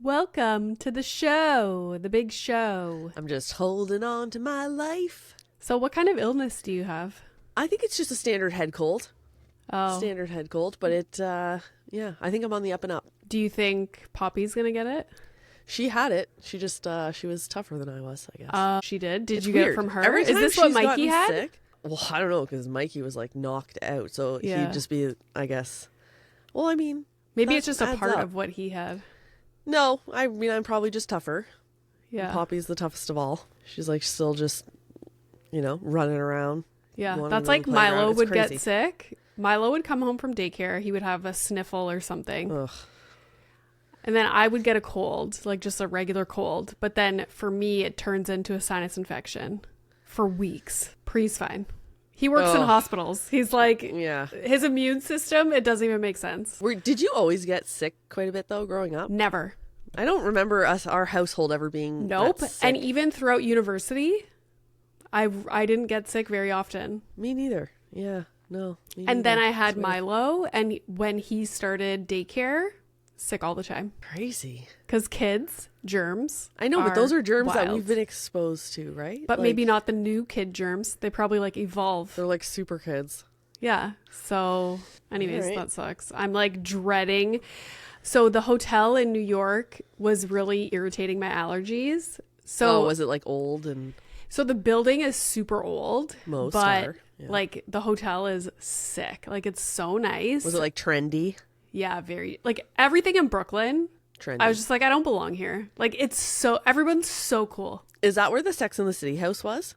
Welcome to the show, the big show. I'm just holding on to my life. So what kind of illness do you have? I think it's just a standard head cold. Oh. Standard head cold, but I think I'm on the up and up. Do you think Poppy's going to get it? She had it. She just, she was tougher than I was, I guess. She did? Did It's you get weird. it from her? Every Is time this what she's Mikey gotten had? sick, well, I don't know, because Mikey was like knocked out. So Yeah. he'd just be, I guess, well, I mean. Maybe that it's just a adds part up. of what he had. No, I mean, I'm probably just tougher. Yeah. Poppy's the toughest of all. She's like still just, running around. Yeah. wanting That's to go to like the playground. Milo It's would crazy. get sick. Milo would come home from daycare. He would have a sniffle or something. Ugh. And then I would get a cold, like just a regular cold. But then for me, it turns into a sinus infection for weeks. Pre's fine. He works in hospitals. He's like, Yeah. his immune system, it doesn't even make sense. Did you always get sick quite a bit, though, growing up? Never. I don't remember our household ever being Nope. that sick. And even throughout university, I didn't get sick very often. Me neither. Yeah. No. me And then neither. I had It's weird. Milo, and when he started daycare, sick all the time. Crazy. Because kids, germs. I know, but those are germs that wild. we've been exposed to, right? But Like, maybe not the new kid germs. They probably like evolve. They're like super kids. Yeah. So, anyways, All right. that sucks. I'm like dreading. So the hotel in New York was really irritating my allergies. So Was it like old and So the building is super old, Most but are, yeah. like the hotel is sick. Like it's so nice. was it like trendy? Yeah, very like everything in Brooklyn. Trendy. I was just like, I don't belong here. Like it's so everyone's so cool. Is that where the Sex and the City house was?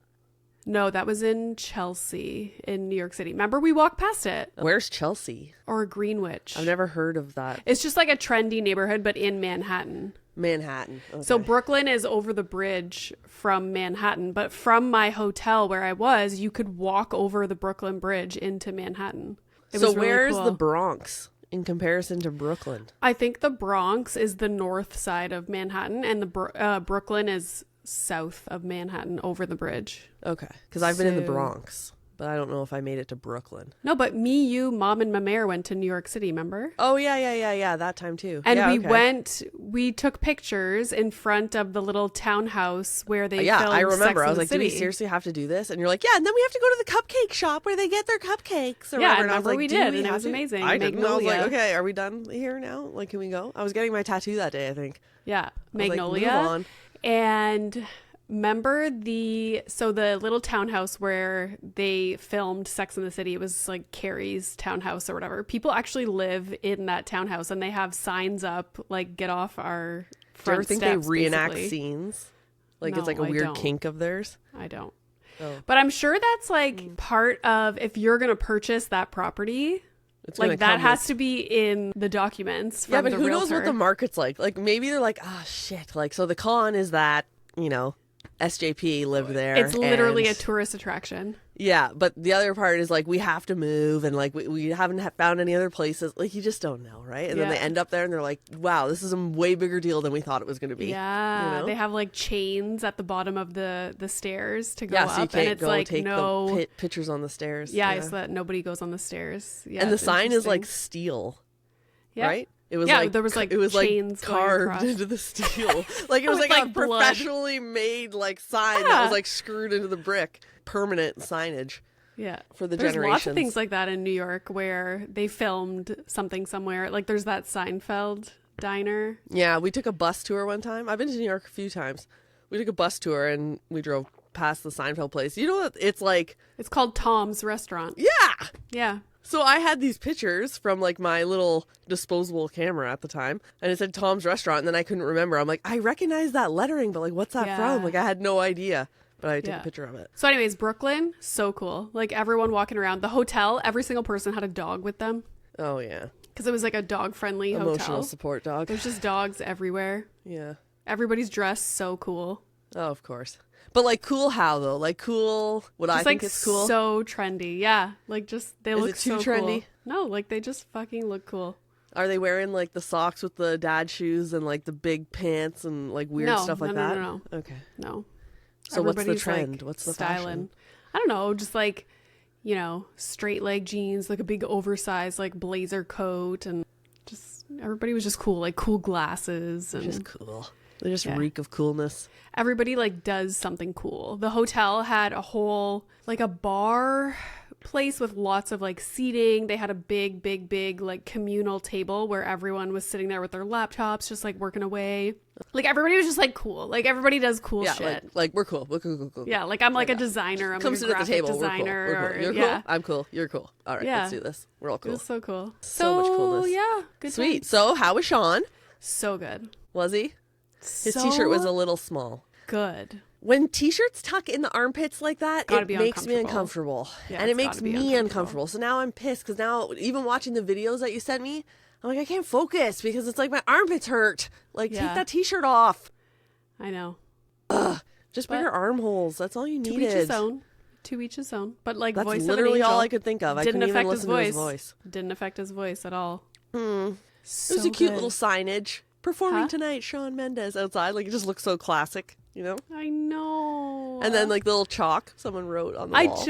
No, that was in Chelsea in New York City. Remember we walked past it? Where's Chelsea? Or Greenwich. I've never heard of that. It's just like a trendy neighborhood, but in Manhattan. Manhattan. Okay. So Brooklyn is over the bridge from Manhattan, but from my hotel where I was, you could walk over the Brooklyn Bridge into Manhattan. It was really where's cool. the Bronx in comparison to Brooklyn? I think the Bronx is the north side of Manhattan, and the Brooklyn is south of Manhattan over the bridge. Okay. Because I've been in the So- Bronx, but I don't know if I made it to Brooklyn. No, but me, you, Mom, and my mayor went to New York City, remember? Oh, yeah. That time too. And yeah, we okay. we took pictures in front of the little townhouse where they Yeah, filmed I remember. Sex I and was the like, do we City. seriously have to do this? And you're like, yeah, and then we have to go to the cupcake shop where they get their cupcakes. Or Yeah, whatever. I And I was remember like, we do did, we and it have was to? amazing. I didn't. I was like, Magnolia. okay, are we done here now? Like, can we go? I was getting my tattoo that day, I think. Yeah, I was like, Magnolia. move on. And remember the little townhouse where they filmed Sex and the City? It was like Carrie's townhouse or whatever. People actually live in that townhouse, and they have signs up like "Get off our Do you front ever think steps." they reenact basically. scenes? Like, No, it's like a I weird don't. kink of theirs? I don't. Oh. But I'm sure that's like part of if you're gonna purchase that property. It's gonna Like that come has with- to be in the documents. From Yeah, but the who knows what realtor. the market's like? Like, maybe they're like, ah, shit. Like, so the con is that, SJP lived there. It's literally a and- tourist attraction. Yeah, but the other part is like we have to move and like we haven't found any other places. Like you just don't know, right? And then Yeah. they end up there and they're like, wow, this is a way bigger deal than we thought it was going to be. Yeah, you know? they have like chains at the bottom of the stairs to go Yeah, up, so you can't and it's go like take no, the pictures on the stairs. yeah, so that nobody goes on the stairs. Yeah, and the it's sign is like interesting. steel, Yeah. right? It was Yeah, like there was, like, it was chains like going carved across. into the steel. Like it was With, like a like, blood. professionally made like sign that Yeah. was like screwed into the brick. Permanent signage. Yeah, for the there's generations. lots of things like that in New York where they filmed something somewhere. Like there's that Seinfeld diner. Yeah, we took a bus tour one time. I've been to New York a few times. We took a bus tour and we drove past the Seinfeld place. You know what? It's like, It's called Tom's Restaurant. yeah. Yeah, So I had these pictures from like my little disposable camera at the time, and it said Tom's Restaurant, and then I couldn't remember. I'm like, I recognize that lettering, but like, what's that Yeah. from? Like, I had no idea, but I took Yeah. a picture of it. So anyways, Brooklyn, so cool. Like everyone walking around. The hotel, every single person had a dog with them Oh yeah, because it was like a dog-friendly emotional hotel. support dog. There's just dogs everywhere. Yeah. Everybody's dressed so cool. Oh, of course. But like, cool how though? Like, cool. What Just I like think is cool. so trendy. Yeah, like just they Is look it too so trendy? cool. No, like they just fucking look cool. Are they wearing like the socks with the dad shoes and like the big pants and like weird No, stuff like no, that? no. Okay. No. So what's the Everybody's, trend? like, What's the styling? fashion? I don't know, just like, straight leg jeans, like a big oversized like blazer coat, and just everybody was just cool, like cool glasses. They're And just cool. They just reek of coolness. everybody like does something cool. The hotel had a whole, like a bar place with lots of like seating. They had a big like communal table where everyone was sitting there with their laptops, just like working away. Like everybody was just like cool. Like everybody does cool shit. Like we're cool. We're cool. Yeah, like I'm like a designer. I'm Come like a sit at the graphic table. designer. We're cool. Or, You're yeah. cool. I'm cool. You're cool. All right, Yeah. let's do this. We're all It cool. was so cool. So much coolness. Yeah, good Sweet. times. So how was Shawn? So good. Was he? His So t-shirt was a little small. good. When t-shirts tuck in the armpits like that, Gotta it be makes me uncomfortable. Yeah, and it it's makes gotta be me uncomfortable. So now I'm pissed because now even watching the videos that you sent me, I'm like, I can't focus because it's like my armpits hurt. Like, take that t-shirt off. I know. Just bigger armholes. That's all you To needed. each his own. To each his own. But like That's voice literally of an all angel I could think of. I didn't couldn't even affect his listen to his voice. voice. Didn't affect his voice at all. It So was a cute good. little signage. Performing Huh? tonight, Shawn Mendes outside. Like, it just looks so classic, you know? I know. And then, like, the little chalk someone wrote on the I wall.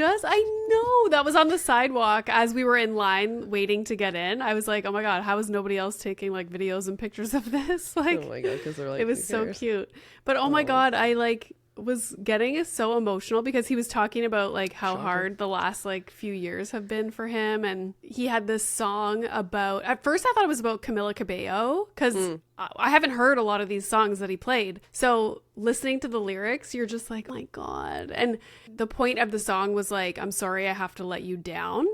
know that was on the sidewalk as we were in line waiting to get in. I was like, oh my God, how is nobody else taking like videos and pictures of this? Like, Oh my God, because they're like, it was who so cares? cute. But oh my God, I like was getting so emotional because he was talking about like how hard the last like few years have been for him, and he had this song about, at first I thought it was about Camila Cabello because I haven't heard a lot of these songs that he played, so listening to the lyrics you're just like, oh my God. And the point of the song was like, I'm sorry I have to let you down,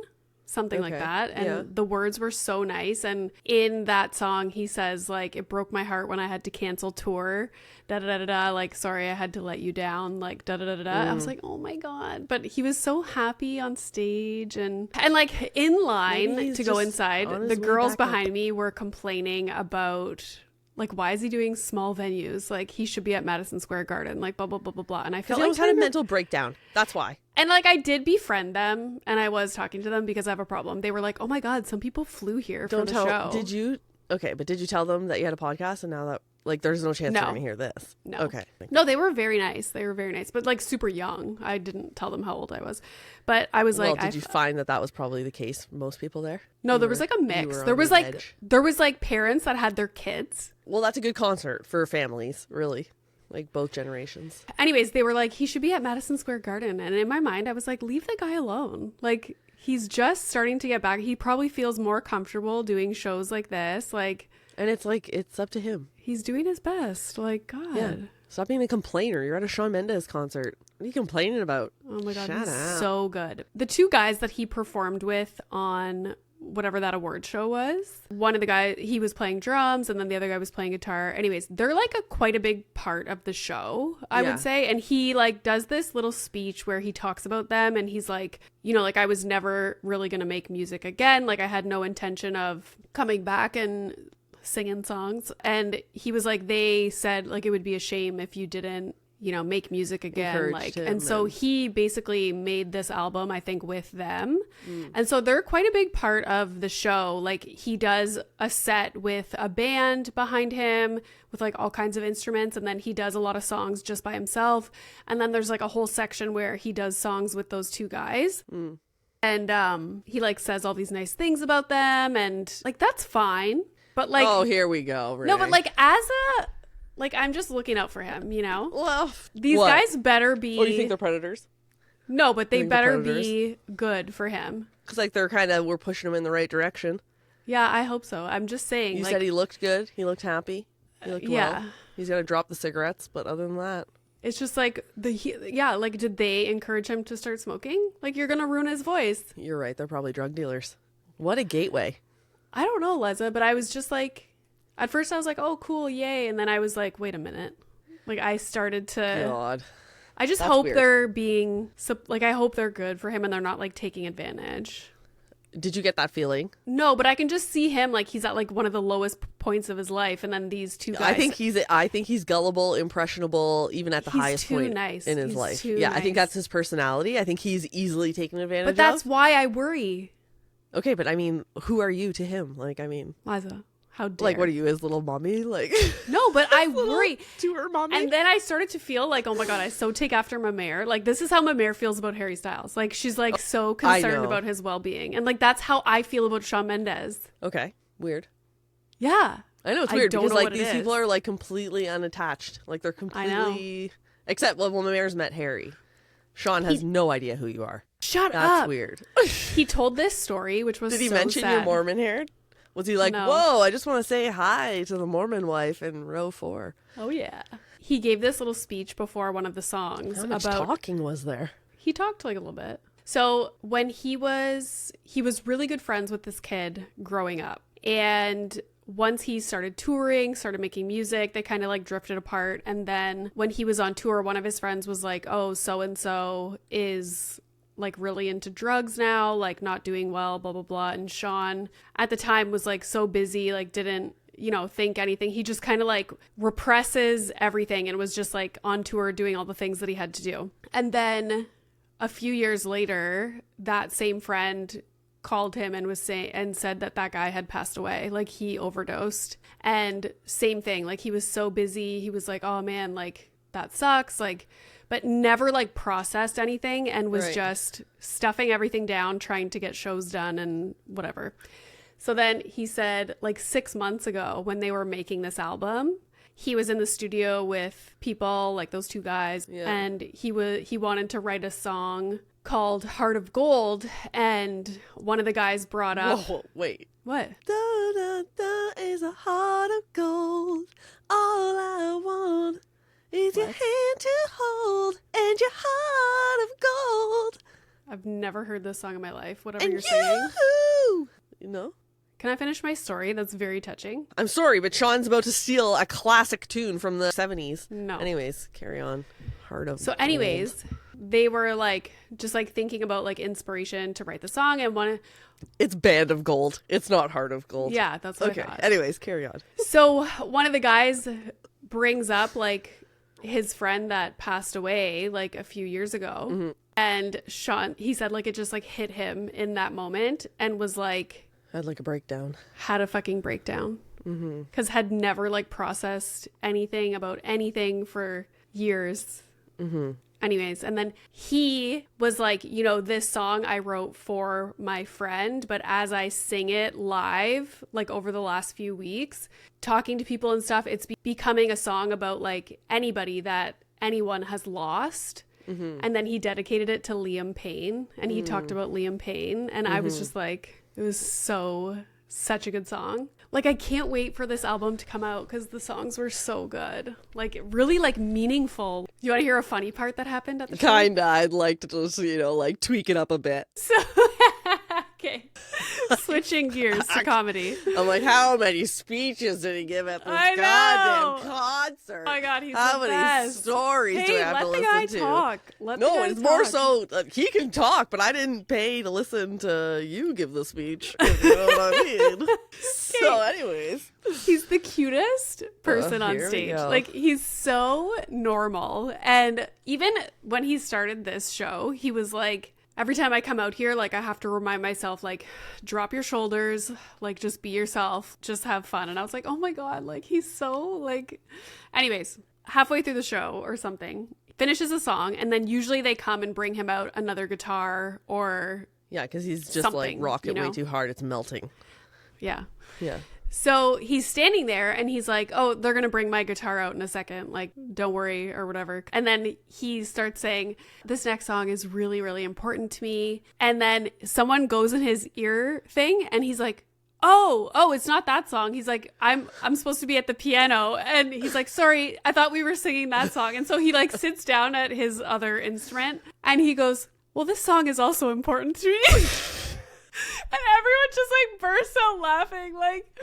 something like that. And the words were so nice. And in that song he says like, it broke my heart when I had to cancel tour, da da da da da, like sorry I had to let you down, like da da da da da. I was like, oh my God. But he was so happy on stage, and like in line to go inside, the girls behind me were complaining about like, why is he doing small venues? Like, he should be at Madison Square Garden, like blah blah blah blah blah. And I felt like he had a mental breakdown. That's why. and like I did befriend them, and I was talking to them because I have a problem. They were like, oh my God, some people flew here for the show. Did you? Okay, but did you tell them that you had a podcast and now that, like, there's no chance they're going to hear this? No. Okay. No, they were very nice. They were very nice, but like super young. I didn't tell them how old I was, but I was like, did you find that was probably the case for most people there? No, there was like a mix. There was like parents that had their kids. Well, that's a good concert for families, really. Like both generations. Anyways, they were like, he should be at Madison Square Garden. And in my mind, I was like, leave the guy alone. Like, he's just starting to get back. He probably feels more comfortable doing shows like this. Like, and it's like, it's up to him. He's doing his best. Like, God. Yeah. Stop being a complainer. You're at a Shawn Mendes concert. What are you complaining about? Oh my God. Shut He's up. so good. The two guys that he performed with on whatever that award show was, one of the guys, he was playing drums, and then the other guy was playing guitar. Anyways, they're like quite a big part of the show, I would say. And he like does this little speech where he talks about them, and he's like, you know, like, I was never really gonna make music again. Like, I had no intention of coming back and singing songs. And he was like, they said like it would be a shame if you didn't, you know, make music again. Encouraged like, him, and so he basically made this album, I think, with them. And so they're quite a big part of the show. Like, he does a set with a band behind him with like all kinds of instruments, and then he does a lot of songs just by himself. And then there's like a whole section where he does songs with those two guys. And he like says all these nice things about them, and like, that's fine. But like, oh, here we go. Renee. no, but like, I'm just looking out for him, you know? Well, These guys better be. What do you think, they're predators? No, but they think they're better predators? be good for him. Because like we're pushing him in the right direction. Yeah, I hope so. I'm just saying. You like, said he looked good. He looked happy. He looked yeah. well. He's gonna drop the cigarettes, but other than that, it's just like like, did they encourage him to start smoking? Like, you're gonna ruin his voice. you're right. They're probably drug dealers. What a gateway. I don't know, Liza, but I was just like, at first I was like, oh, cool, yay, and then I was like, wait a minute. Like, I started to. God. I just That's hope weird. they're being like, I hope they're good for him and they're not like taking advantage. Did you get that feeling? No, but I can just see him like he's at like one of the lowest points of his life, and then these two guys. I think he's gullible, impressionable, even at the He's highest too point nice. in his He's life. too Yeah, I think nice. that's his personality. I think he's easily taken advantage But that's of. why I worry, Okay, but I mean, who are you to him? Like, I mean, Liza. How dare? like, what are you, his little mommy? Like, No, but I worry. to her mommy. And then I started to feel like, oh my God, I so take after my mayor. Like, this is how my mayor feels about Harry Styles. Like, she's like so concerned know. about his well-being. And like, that's how I feel about Shawn Mendes. Okay, weird. Yeah. I know, it's I weird don't because know like what it these people is. are like completely unattached. Like they're completely except when Mamer's met Harry. Shawn has no idea who you are. Shut That's up. weird. He told this story, which was Did he so mention sad. you're Mormon haired? Was he like, No. whoa, I just want to say hi to the Mormon wife in row 4? Oh yeah. He gave this little speech before one of the songs How much about talking was there? He talked like a little bit. So when he was really good friends with this kid growing up. And once he started touring, started making music, they kind of like drifted apart. And then when he was on tour, one of his friends was like, oh, so-and-so is like really into drugs now, like not doing well, blah, blah, blah. And Shawn at the time was like so busy, like didn't, think anything. He just kind of like represses everything and was just like on tour doing all the things that he had to do. And then a few years later, that same friend called him and said that guy had passed away. Like he overdosed. And same thing, like he was so busy. He was like, oh man, like that sucks. Like, but never like processed anything and was just stuffing everything down, trying to get shows done and whatever. So then he said like 6 months ago when they were making this album, he was in the studio with people like those two guys and he wanted to write a song called Heart of Gold, and one of the guys brought up Whoa, wait. What? Da, da, da is a heart of gold. All I want is your hand to hold and your heart of gold. I've never heard this song in my life. Whatever And you're singing. You know? Can I finish my story? That's very touching. I'm sorry, but Shawn's about to steal a classic tune from the 70s. No. Anyways, carry on. Heart of So anyways, they were like just like thinking about like inspiration to write the song, and It's Band of Gold. It's not Heart of Gold. yeah, that's what I Okay. thought. Anyways, carry on. So one of the guys brings up like his friend that passed away like a few years ago. Mm-hmm. And Shawn, he said like it just like hit him in that moment and was like, Had like a breakdown. had a fucking breakdown. Because had never like processed anything about anything for years. Anyways, and then he was like, this song I wrote for my friend, but as I sing it live, like over the last few weeks, talking to people and stuff, it's becoming a song about like anybody that anyone has lost. And then he dedicated it to Liam Payne, and he talked about Liam Payne, and I was just like, it was such a good song. Like, I can't wait for this album to come out because the songs were so good. Like, really, like, meaningful. You want to hear a funny part that happened at the show? Kinda. I'd like to just, like tweak it up a bit. So, okay. Switching gears to comedy. I'm like, how many speeches did he give at this I know. goddamn concert? Oh my God, he's how the many best. stories do I Hey, have to let the listen guy to? talk. Let the No, guy it's more talk. so he can talk, but I didn't pay to listen to you give the speech. If you know what I mean. So, anyways, He's the cutest person on here we stage. go. Like, he's so normal. And even when he started this show, he was like, every time I come out here, like, I have to remind myself, like, drop your shoulders, like, just be yourself, just have fun. And I was like, oh my God, like, he's so, like, anyways, halfway through the show or something, finishes a song, and then usually they come and bring him out another guitar or yeah, because he's just something, like rocking you know? way too hard. It's melting. yeah. Yeah. So he's standing there and he's like, oh, they're going to bring my guitar out in a second. Like, don't worry or whatever. And then he starts saying, this next song is really, really important to me. And then someone goes in his ear thing and he's like, oh, it's not that song. He's like, I'm supposed to be at the piano. And he's like, sorry, I thought we were singing that song. And so he like sits down at his other instrument and he goes, well, this song is also important to me. And everyone just like bursts out laughing like,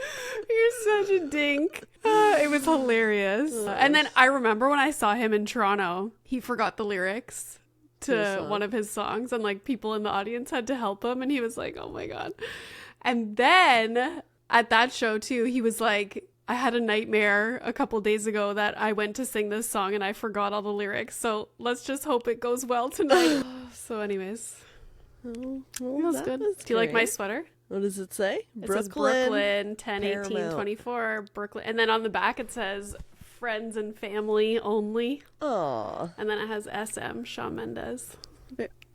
you're such a dink. It was hilarious. And then I remember when I saw him in Toronto, he forgot the lyrics to one of his songs and like people in the audience had to help him and he was like, oh my God. And then at that show too, he was like, I had a nightmare a couple days ago that I went to sing this song and I forgot all the lyrics. So let's just hope it goes well tonight. So anyways. Well, That's good. Do you like my sweater? What does it say? It says Brooklyn 10, 18, Paramount. 24, Brooklyn. And then on the back it says friends and family only. Aw. And then it has SM, Shawn Mendes.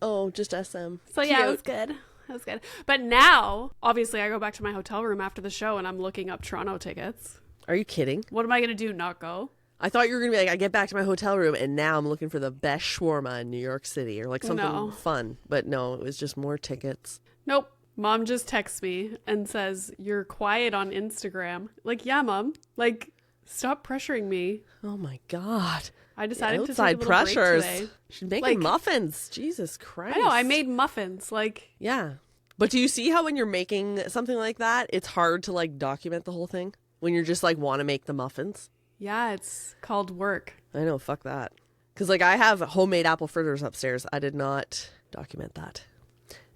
Oh, just SM. So yeah, it Cute. was good. That's good. But now, obviously, I go back to my hotel room after the show and I'm looking up Toronto tickets. Are you kidding? What am I going to do? Not go? I thought you were going to be like, I get back to my hotel room and now I'm looking for the best shawarma in New York City or like something fun. But no, it was just more tickets. Nope. Mom just texts me and says, you're quiet on Instagram. Like, yeah, Mom. Like, stop pressuring me. Oh my God. I decided to take a outside little pressures. break today. She's making muffins. Jesus Christ. I know. I made muffins. Like, yeah. But do you see how when you're making something like that, it's hard to like document the whole thing? When you're just like want to make the muffins? yeah, it's called work. I know. Fuck that. Because like I have homemade apple fritters upstairs. I did not document that.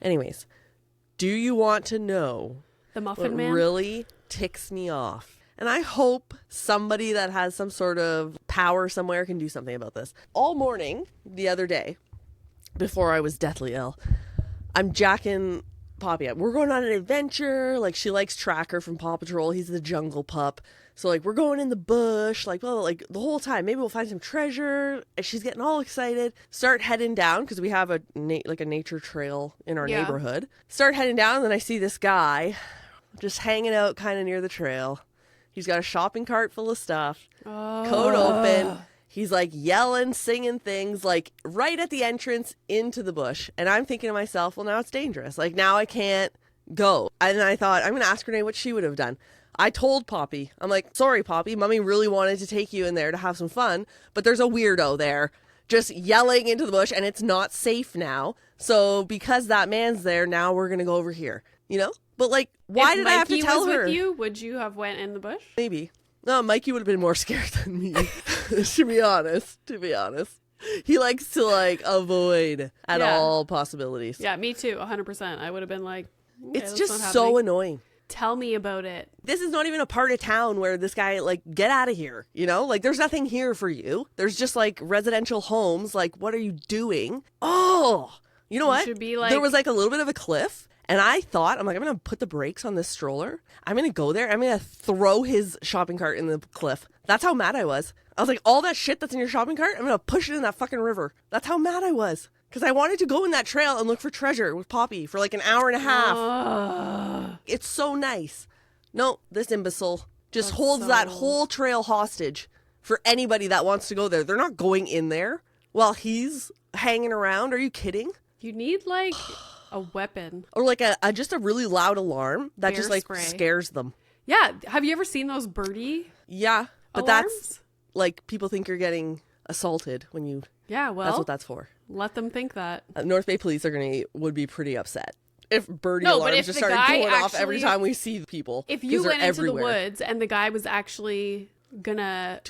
Anyways, do you want to know The Muffin what Man? really ticks me off? And I hope somebody that has some sort of power somewhere can do something about this. All morning, the other day, before I was deathly ill, I'm jacking Poppy up. We're going on an adventure. Like, she likes Tracker from Paw Patrol. He's the jungle pup. So, like, we're going in the bush, like, well, like, the whole time. Maybe we'll find some treasure. And she's getting all excited. Start heading down, because we have a nature trail in our neighborhood. Start heading down, and then I see this guy just hanging out kind of near the trail. He's got a shopping cart full of stuff, coat open. He's like yelling, singing things like right at the entrance into the bush. And I'm thinking to myself, well, now it's dangerous. Like now I can't go. And I thought, I'm going to ask Renee what she would have done. I told Poppy, I'm like, sorry, Poppy, Mommy really wanted to take you in there to have some fun, but there's a weirdo there just yelling into the bush and it's not safe now. So because that man's there, now we're going to go over here, you know? But like, why did I have to tell her? If Mikey was with you, would you have went in the bush? Maybe. No, Mikey would have been more scared than me, to be honest. He likes to like avoid at all possibilities. Yeah, me too, 100%. I would have been like, okay, it's just so annoying. Tell me about it. This is not even a part of town where this guy, like, get out of here, you know? Like, there's nothing here for you. There's just, like, residential homes. Like, what are you doing? Oh, you know what? Should be like... There was, like, a little bit of a cliff. And I thought, I'm like, I'm going to put the brakes on this stroller. I'm going to go there. I'm going to throw his shopping cart in the cliff. That's how mad I was. I was like, all that shit that's in your shopping cart, I'm going to push it in that fucking river. That's how mad I was. Because I wanted to go in that trail and look for treasure with Poppy for like an hour and a half. It's so nice. No, this imbecile just holds that whole trail hostage for anybody that wants to go there. They're not going in there while he's hanging around. Are you kidding? You need like a weapon. Or like just a really loud alarm that just like scares them. Yeah. Have you ever seen those birdie Yeah. But alarms? That's like people think you're getting assaulted when you... Yeah, well... That's what that's for. Let them think that. North Bay police would be pretty upset if birdie alarms just started going off every time we see people. If you went into the woods and the guy was actually gonna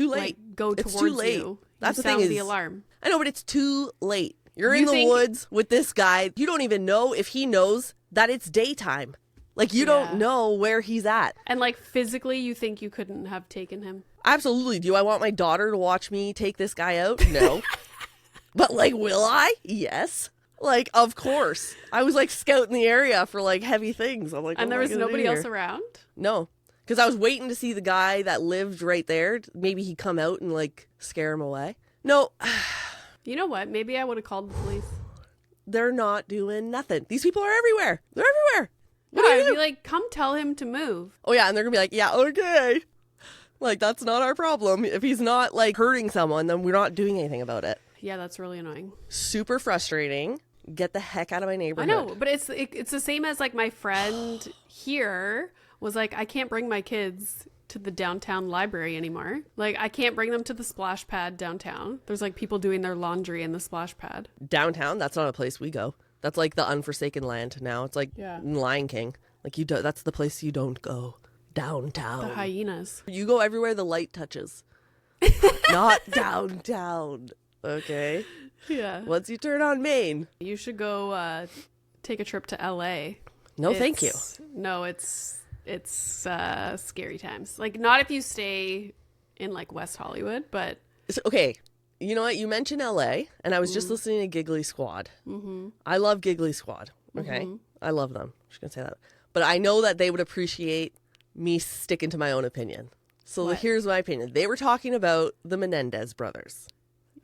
go towards you, that's the thing is the alarm. I know, but it's too late. You're in the woods with this guy. You don't even know if he knows that it's daytime. Like you don't know where he's at. And like physically, you think you couldn't have taken him? Absolutely. Do I want my daughter to watch me take this guy out? No. But, like, will I? Yes. Like, of course. I was, like, scouting the area for, like, heavy things. I'm like, and there was nobody else around? No. Because I was waiting to see the guy that lived right there. Maybe he'd come out and, like, scare him away. No. You know what? Maybe I would have called the police. They're not doing nothing. These people are everywhere. They're everywhere. No, I'd be like, come tell him to move. Oh, yeah. And they're going to be like, yeah, okay. Like, that's not our problem. If he's not, like, hurting someone, then we're not doing anything about it. Yeah, that's really annoying. Super frustrating. Get the heck out of my neighborhood. I know, but it's the same as like my friend here was like, I can't bring my kids to the downtown library anymore. Like, I can't bring them to the splash pad downtown. There's like people doing their laundry in the splash pad. Downtown? That's not a place we go. That's like the unforsaken land now. It's like Lion King. Like that's the place you don't go. Downtown. The hyenas. You go everywhere the light touches. Not downtown. Okay. Yeah. Once you turn on Main. You should go take a trip to LA. No, thank you. No, it's scary times. Like, not if you stay in like West Hollywood, but okay. You know what? You mentioned LA, and I was just listening to Giggly Squad. Mm-hmm. I love Giggly Squad. Okay. Mm-hmm. I love them. I'm just gonna say that. But I know that they would appreciate me sticking to my own opinion. So here's my opinion. They were talking about the Menendez brothers.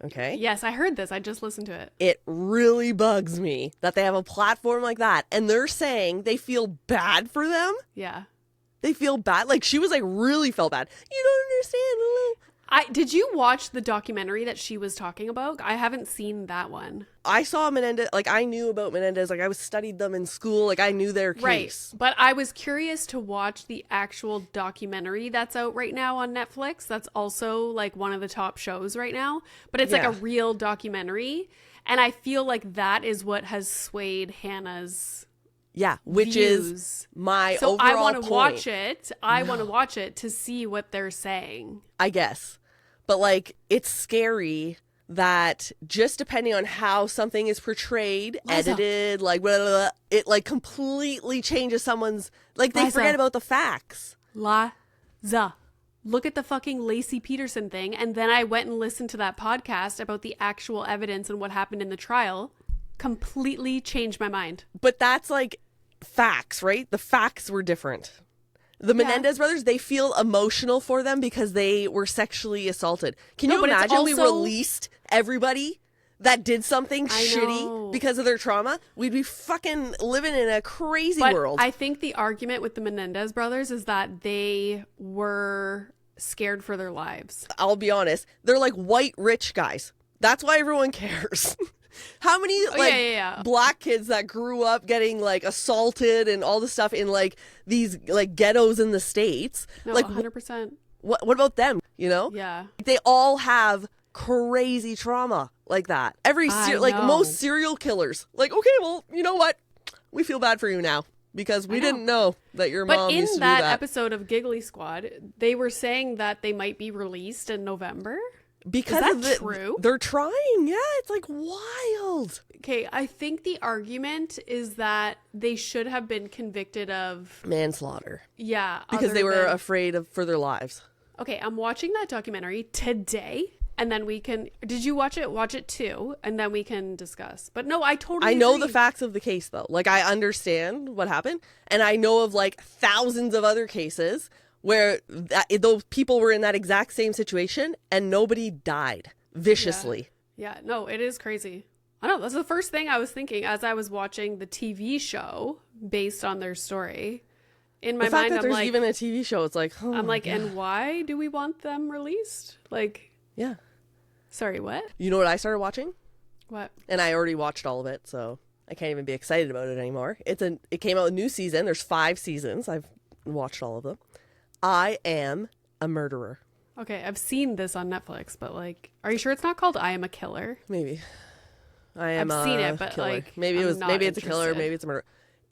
Okay. Yes, I heard this. I just listened to it. It really bugs me that they have a platform like that and they're saying they feel bad for them. Yeah. They feel bad. Like she was like really felt bad. You don't understand. Did you watch the documentary that she was talking about? I haven't seen that one. I saw Menendez, like I knew about Menendez, like I studied them in school, like I knew their case. Right. But I was curious to watch the actual documentary that's out right now on Netflix. That's also like one of the top shows right now. But it's like a real documentary. And I feel like that is what has swayed Hannah's which views. Is my so overall I want to point. watch it. I want to watch it to see what they're saying. I guess. But like it's scary that just depending on how something is portrayed, Liza. edited, like blah, blah, blah, it like completely changes someone's, like they Liza. forget about the facts. Liza. Look at the fucking Lacey Peterson thing. And then I went and listened to that podcast about the actual evidence and what happened in the trial. Completely changed my mind. But that's like facts, right? The facts were different. The Menendez brothers, they feel emotional for them because they were sexually assaulted. Can you imagine we released everybody that did something shitty because of their trauma? We'd be fucking living in a crazy world. I think the argument with the Menendez brothers is that they were scared for their lives. I'll be honest. They're like white rich guys. That's why everyone cares. How many black kids that grew up getting like assaulted and all this stuff in like these like ghettos in the States? No, like 100%. What about them? You know? Yeah. They all have crazy trauma like that. Most serial killers. Like, okay, well, you know what? We feel bad for you now because we didn't know that your mom used to do that. But in that episode of Giggly Squad, they were saying that they might be released in November. Because is that true? They're trying. Yeah, it's like wild. Okay, I think the argument is that they should have been convicted of manslaughter. Yeah. Because they were afraid for their lives. Okay, I'm watching that documentary today. And then we can... Did you watch it? Watch it too. And then we can discuss. But no, I know agree. The facts of the case, though. Like, I understand what happened. And I know of, like, thousands of other cases where those people were in that exact same situation and nobody died viciously. Yeah, no, it is crazy. I know. That's the first thing I was thinking as I was watching the TV show based on their story. In my mind, I'm there's like... even a TV show, it's like... Oh I'm like, God. And why do we want them released? Like... Yeah. Sorry, what? You know what I started watching? What? And I already watched all of it, so I can't even be excited about it anymore. It came out a new season. There's 5 seasons. I've watched all of them. I Am a Murderer. Okay, I've seen this on Netflix, but like, are you sure it's not called I Am a Killer? Maybe. I've seen it, but killer. like, maybe it's a killer, maybe it's a murderer.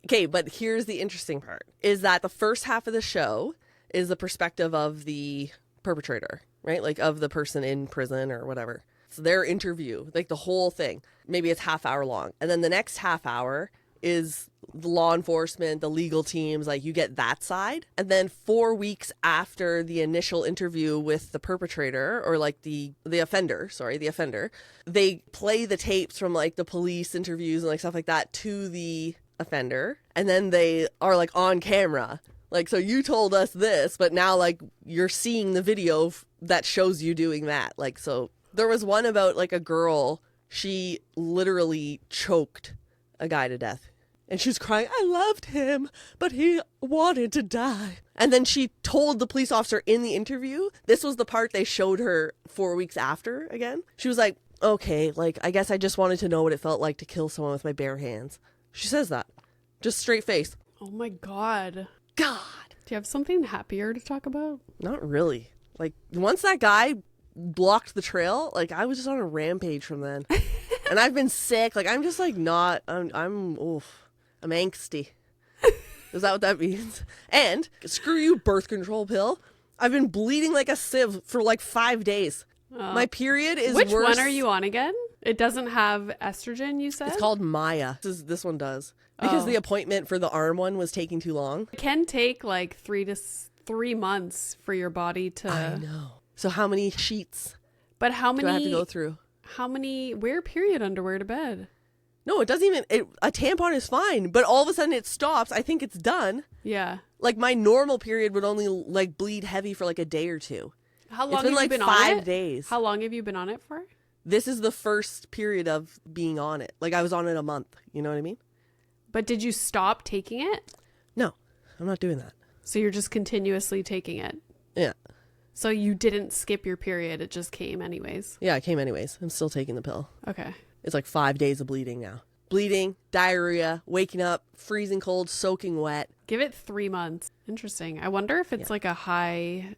Okay, but here's the interesting part: is that the first half of the show is the perspective of the perpetrator, right? Like of the person in prison or whatever. It's their interview, like the whole thing. Maybe it's half hour long, and then the next half hour is the law enforcement, the legal teams, like you get that side. And then 4 weeks after the initial interview with the perpetrator or like the offender, they play the tapes from like the police interviews and like stuff like that to the offender. And then they are like on camera. Like, so you told us this, but now like you're seeing the video that shows you doing that. Like, so there was one about like a girl, she literally choked a guy to death. And she was crying, I loved him, but he wanted to die. And then she told the police officer in the interview, this was the part they showed her 4 weeks after again. She was like, okay, like, I guess I just wanted to know what it felt like to kill someone with my bare hands. She says that. Just straight face. Oh my God. God. Do you have something happier to talk about? Not really. Like, once that guy blocked the trail, like, I was just on a rampage from then. And I've been sick. Like, I'm just like not, I'm angsty. Is that what that means? And screw you, birth control pill. I've been bleeding like a sieve for like 5 days. My period is Which worse. one are you on again? It doesn't have estrogen, you said? It's called Maya. This one does. Because the appointment for the arm one was taking too long. It can take like 3 months for your body to... I know. So how many sheets do I have to go through? Wear period underwear to bed. No, it doesn't even, a tampon is fine, but all of a sudden it stops. I think it's done. Yeah. Like my normal period would only like bleed heavy for like a day or two. How long it's been have like you been 5 on it? days. How long have you been on it for? This is the first period of being on it. Like I was on it a month. You know what I mean? But did you stop taking it? No, I'm not doing that. So you're just continuously taking it? Yeah. So you didn't skip your period. It just came anyways. Yeah, it came anyways. I'm still taking the pill. Okay. It's like 5 days of bleeding now. Bleeding, diarrhea, waking up, freezing cold, soaking wet. Give it 3 months. Interesting. I wonder if it's like a high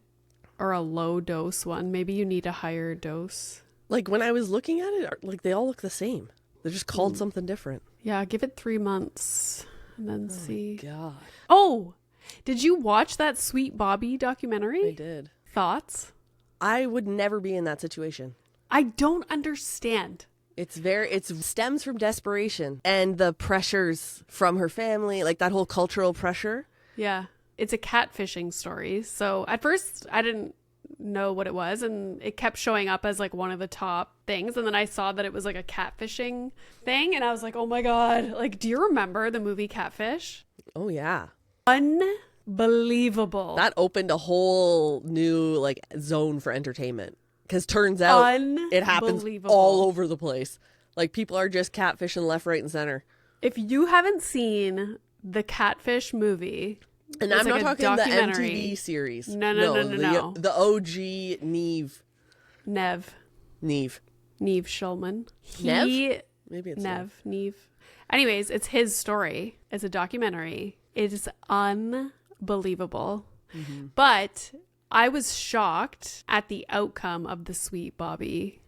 or a low dose one. Maybe you need a higher dose. Like when I was looking at it, like they all look the same. They're just called something different. Yeah, give it 3 months and then see. God. Oh, did you watch that Sweet Bobby documentary? I did. Thoughts? I would never be in that situation. I don't understand. It stems from desperation and the pressures from her family, like that whole cultural pressure. Yeah. It's a catfishing story. So at first I didn't know what it was, and it kept showing up as like one of the top things, and then I saw that it was like a catfishing thing, and I was like, oh my God, like, do you remember the movie Catfish? Oh yeah. Unbelievable. That opened a whole new like zone for entertainment, because turns out it happens all over the place. Like people are just catfishing left, right, and center. If you haven't seen the Catfish movie, and I'm not talking the MTV series. No. The OG Neve. Neve Schulman. Maybe it's Neve. Anyways, it's his story. It's a documentary. It is unbelievable. Mm-hmm. But I was shocked at the outcome of the Sweet Bobby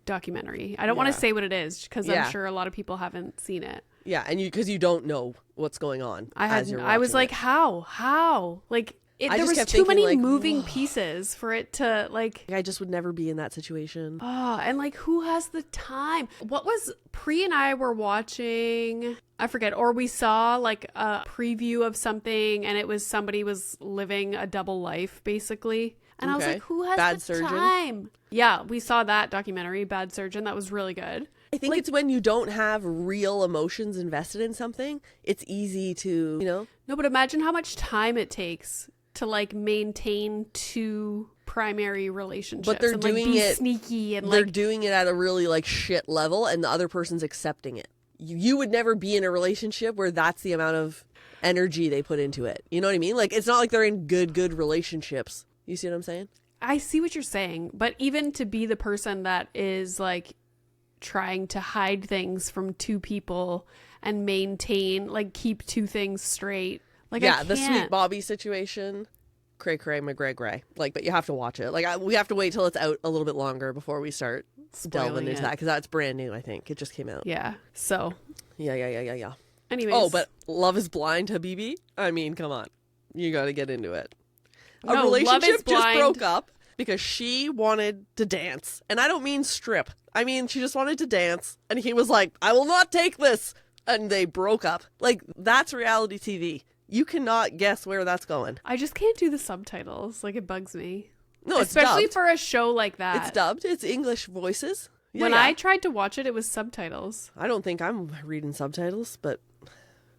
documentary. I don't want to say what it is, because I'm sure a lot of people haven't seen it. Yeah, and because you don't know what's going on. I was like, how? Like, there was too many like, moving pieces for it to like. I just would never be in that situation. Oh, and like, who has the time? What was Pri and I were watching? I forget, or we saw like a preview of something, and it was somebody was living a double life basically. And I was like, who has Bad the Surgeon? Time? Yeah, we saw that documentary, Bad Surgeon. That was really good. I think it's when you don't have real emotions invested in something, it's easy to, No, but imagine how much time it takes to like maintain two primary relationships. But they're and, doing like, be it sneaky, and they're like doing it at a really like shit level, and the other person's accepting it. You would never be in a relationship where that's the amount of energy they put into it. You know what I mean? Like it's not like they're in good relationships. You see what I'm saying? I see what you're saying, but even to be the person that is like trying to hide things from two people and maintain, like, keep two things straight. Like, yeah, the Sweet Bobby situation, cray McGray. Like, but you have to watch it. Like, we have to wait till it's out a little bit longer before we start delving into that, because that's brand new. I think it just came out. Yeah. So. Yeah. Anyways. Oh, but Love Is Blind, Habibi. I mean, come on, you got to get into it. A relationship just broke up because she wanted to dance, and I don't mean strip. I mean, she just wanted to dance, and he was like, I will not take this. And they broke up. Like, that's reality TV. You cannot guess where that's going. I just can't do the subtitles. Like, it bugs me. No, it's especially dubbed. For a show like that. It's dubbed. It's English voices. Yeah, when I tried to watch it, it was subtitles. I don't think I'm reading subtitles, but...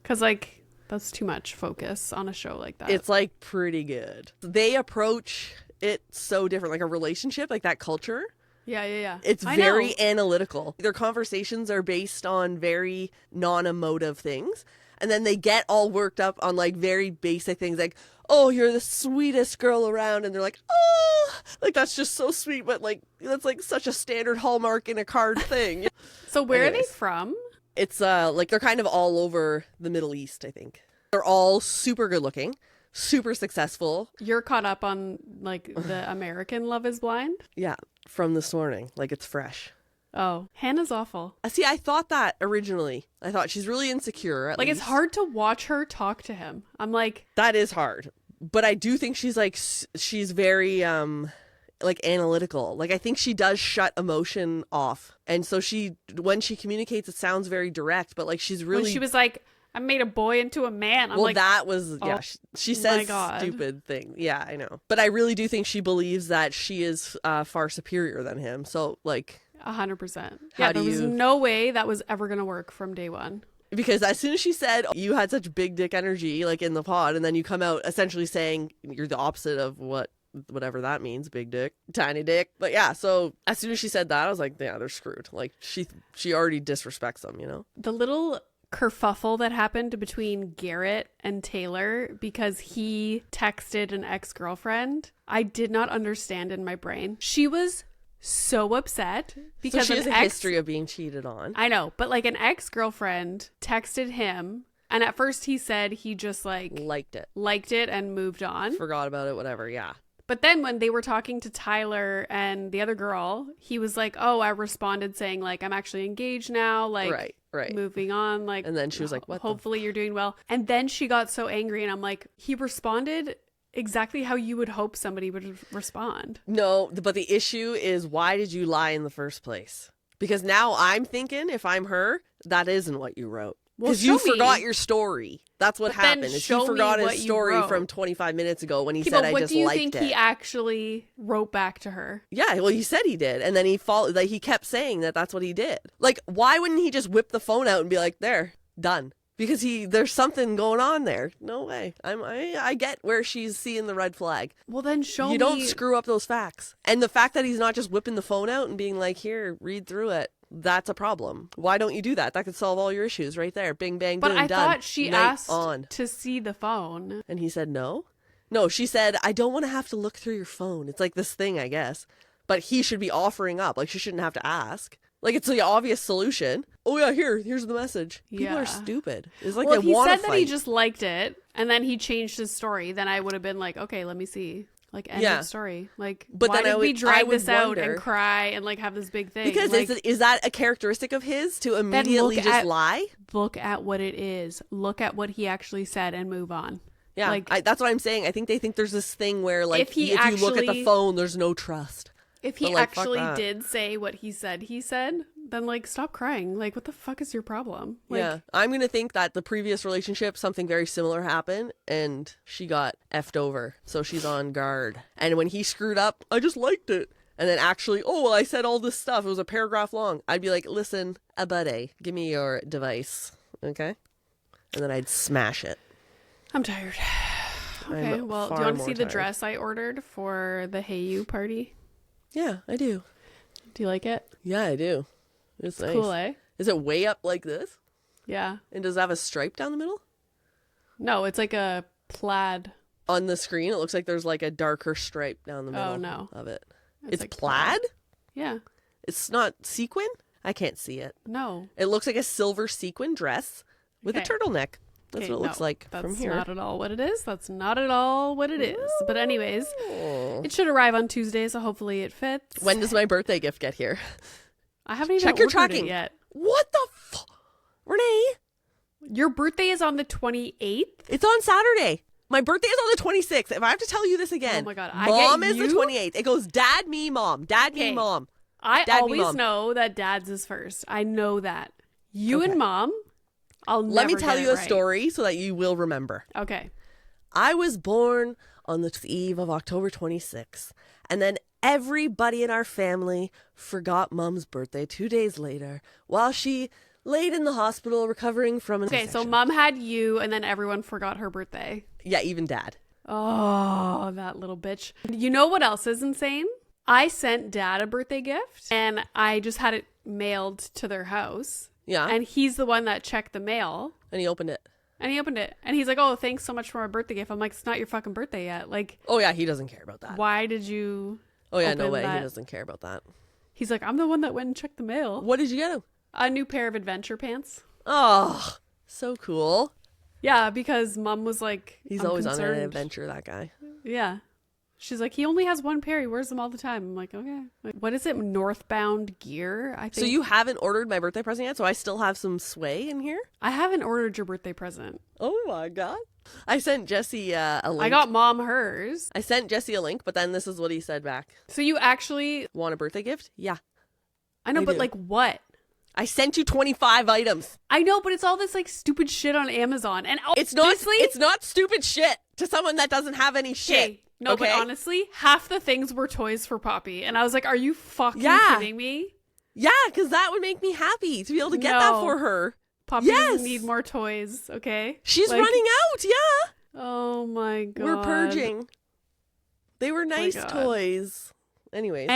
Because, like, that's too much focus on a show like that. It's, like, pretty good. They approach it so different. Like, a relationship, like that culture... Yeah. It's very analytical. Their conversations are based on very non-emotive things. And then they get all worked up on like very basic things like, oh, you're the sweetest girl around. And they're like, oh, like that's just so sweet. But like, that's like such a standard Hallmark in a card thing. So where are they from? It's like they're kind of all over the Middle East, I think. They're all super good looking. Super successful. You're caught up on like the American Love Is Blind? Yeah, from this morning. Like it's fresh. Oh, Hannah's awful. See, I thought that originally. I thought she's really insecure. At least. It's hard to watch her talk to him. I'm like... That is hard. But I do think she's very like analytical. Like I think she does shut emotion off. And so when she communicates, it sounds very direct, but like she's really... When she was like... I made a boy into a man. I'm like, that was, she says stupid thing. Yeah, I know. But I really do think she believes that she is far superior than him. So, like... 100%. Yeah, there was no way that was ever going to work from day one. Because as soon as she said, you had such big dick energy, like, in the pod, and then you come out essentially saying you're the opposite of what whatever that means, big dick, tiny dick. But yeah, so as soon as she said that, I was like, yeah, they're screwed. Like she already disrespects them, you know? The little kerfuffle that happened between Garrett and Taylor because he texted an ex-girlfriend, I did not understand in my brain. She was so upset because so she has a history of being cheated on. I know, but like an ex-girlfriend texted him, and at first he said he just like liked it and moved on, forgot about it, whatever. Yeah. But then when they were talking to Tyler and the other girl, he was like, oh, I responded saying like, I'm actually engaged now, like right. moving on, like, and then she was like, what, hopefully you're doing well. And then she got so angry, and I'm like, he responded exactly how you would hope somebody would respond. No, but the issue is, why did you lie in the first place? Because now I'm thinking, if I'm her, that isn't what you wrote. Because you forgot your story. That's what happened. Is he forgot his story from 25 minutes ago when he said, I just liked it. What do you think he actually wrote back to her? Yeah, well, he said he did. And then he kept saying that that's what he did. Like, why wouldn't he just whip the phone out and be like, there, done? Because there's something going on there. No way. I get where she's seeing the red flag. Well, then show me. You don't screw up those facts. And the fact that he's not just whipping the phone out and being like, here, read through it. That's a problem. Why don't you do that? That could solve all your issues right there. Bing, bang, boom, done. But I thought she asked to see the phone. And he said no? No, she said, I don't want to have to look through your phone. It's like this thing, I guess. But he should be offering up. Like, she shouldn't have to ask. Like, it's the obvious solution. Oh, yeah, here's the message. People are stupid. It's like, well, they want to fight. If he said that he just liked it, and then he changed his story, then I would have been like, okay, let me see. Like, end of story. Like, but why did we drag this out and cry and like have this big thing? Because like, is that a characteristic of his to immediately just lie? Look at what it is. Look at what he actually said and move on. Yeah, like, that's what I'm saying. I think they think there's this thing where like if you look at the phone, there's no trust. If he actually did say what he said, then like stop crying. Like, what the fuck is your problem? Like, yeah, I'm gonna think that the previous relationship, something very similar happened, and she got effed over, so she's on guard. And when he screwed up, I just liked it. And then actually, oh, well, I said all this stuff. It was a paragraph long. I'd be like, listen, buddy, give me your device, okay? And then I'd smash it. I'm tired. Okay, well, do you want to see the dress I ordered for the Hey You party? Yeah, I do. Do you like it? Yeah, I do. It's nice. Cool, eh? Is it way up like this? Yeah. And does it have a stripe down the middle? No, it's like a plaid. On the screen, it looks like there's like a darker stripe down the middle of it. It's like plaid? Yeah. It's not sequin? I can't see it. No. It looks like a silver sequin dress with a turtleneck. That's what it looks like from here. That's not at all what it is. That's not at all what it is. But anyways, it should arrive on Tuesday, so hopefully it fits. When does my birthday gift get here? I haven't even ordered it yet. What the fuck? Renee? Your birthday is on the 28th? It's on Saturday. My birthday is on the 26th. If I have to tell you this again. Oh my God. Mom is the 28th. It goes dad, me, mom. Dad, me, mom. I always know that dad's is first. I know that. You and mom, I'll never Let me tell you a right. story so that you will remember. Okay. I was born on the eve of October 26th. And then everybody in our family forgot mom's birthday 2 days later while she laid in the hospital recovering from an infection. So mom had you and then everyone forgot her birthday. Yeah, even dad. Oh, that little bitch. You know what else is insane? I sent dad a birthday gift and I just had it mailed to their house. Yeah. And he's the one that checked the mail. And he opened it. And he's like, oh, thanks so much for my birthday gift. I'm like, it's not your fucking birthday yet. Like, oh, yeah, he doesn't care about that. Why did you? Oh, yeah, no way. He doesn't care about that. He's like, I'm the one that went and checked the mail. What did you get him? A new pair of adventure pants. Oh, so cool. Yeah, because mom was like, he's always on an adventure, that guy. Yeah. She's like, he only has one pair. He wears them all the time. I'm like, okay. Like, what is it? Northbound Gear, I think. So you haven't ordered my birthday present yet? So I still have some sway in here? I haven't ordered your birthday present. Oh my God. I sent Jesse a link. I got mom hers. I sent Jesse a link, but then this is what he said back. So you actually... Want a birthday gift? Yeah. I know, but like what? I sent you 25 items. I know, but it's all this like stupid shit on Amazon. And it's not stupid shit to someone that doesn't have any shit. No, but honestly, half the things were toys for Poppy. And I was like, are you fucking kidding me? Yeah, because that would make me happy to be able to get that for her. Poppy doesn't need more toys, okay? She's running out, yeah. Oh my God. We're purging. They were nice God. toys. Anyways,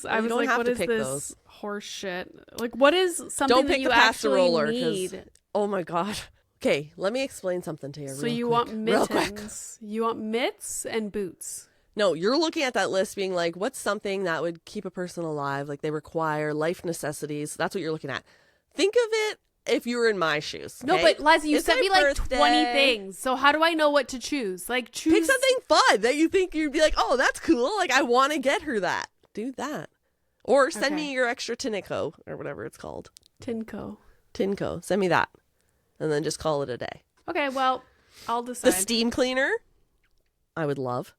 I was don't like, have what to is pick this those. horse shit? Like, what is something don't that pick you the actually Pastaroller, need? oh my God. Okay, let me explain something to you. So real you quick. want Real quick. mittens? You want mitts and boots? No, you're looking at that list being like, what's something that would keep a person alive? Like they require life necessities. That's what you're looking at. Think of it if you were in my shoes. Okay? No, but Liza, you It's sent my me like birthday. 20 things. So how do I know what to choose? Like choose Pick something fun that you think you'd be like, oh, that's cool. Like I want to get her that. Do that. Or send me your extra Tinico or whatever it's called. Tinko. Send me that. And then just call it a day. Okay, well, I'll decide. The steam cleaner, I would love.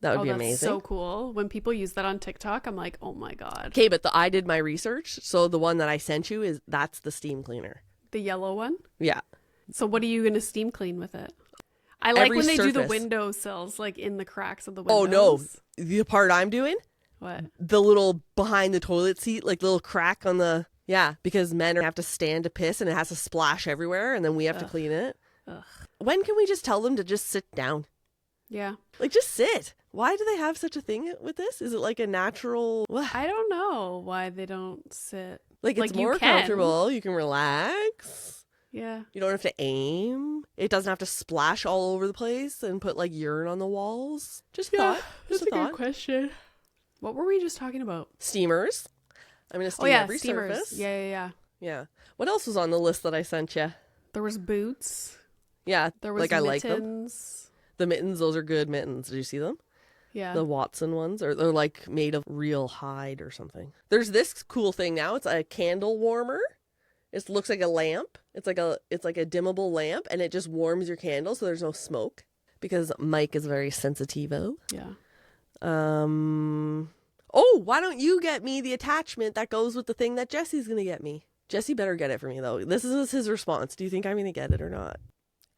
That would be that's amazing. So cool. When people use that on TikTok, I'm like, oh my God. Okay, but I did my research. So the one that I sent you that's the steam cleaner. The yellow one? Yeah. So what are you going to steam clean with it? I like Every when they do the surface. windowsills, like in the cracks of the windows. Oh, no. The part I'm doing? What? The little behind the toilet seat, like little crack on the... Yeah, because men have to stand to piss and it has to splash everywhere and then we have to clean it. Ugh. When can we just tell them to just sit down? Yeah. Like, just sit. Why do they have such a thing with this? Is it like a natural... I don't know why they don't sit. Like, it's Like, you more can. comfortable. You can relax. Yeah. You don't have to aim. It doesn't have to splash all over the place and put, like, urine on the walls. Just a thought. Just That's a a thought. good question. What were we just talking about? Steamers. I'm going to steam Oh, yeah, every steamers. surface. Yeah. Yeah. What else was on the list that I sent you? There was boots. Yeah. There was like, I like them. mittens. The mittens, those are good mittens. Did you see them? Yeah. The Watson ones, or they're like made of real hide or something. There's this cool thing now. It's a candle warmer. It looks like a lamp. It's like a dimmable lamp, and it just warms your candle so there's no smoke. Because Mike is very sensitivo. Yeah. Oh, why don't you get me the attachment that goes with the thing that Jesse's gonna get me? Jesse better get it for me though. This is his response. Do you think I'm gonna get it or not?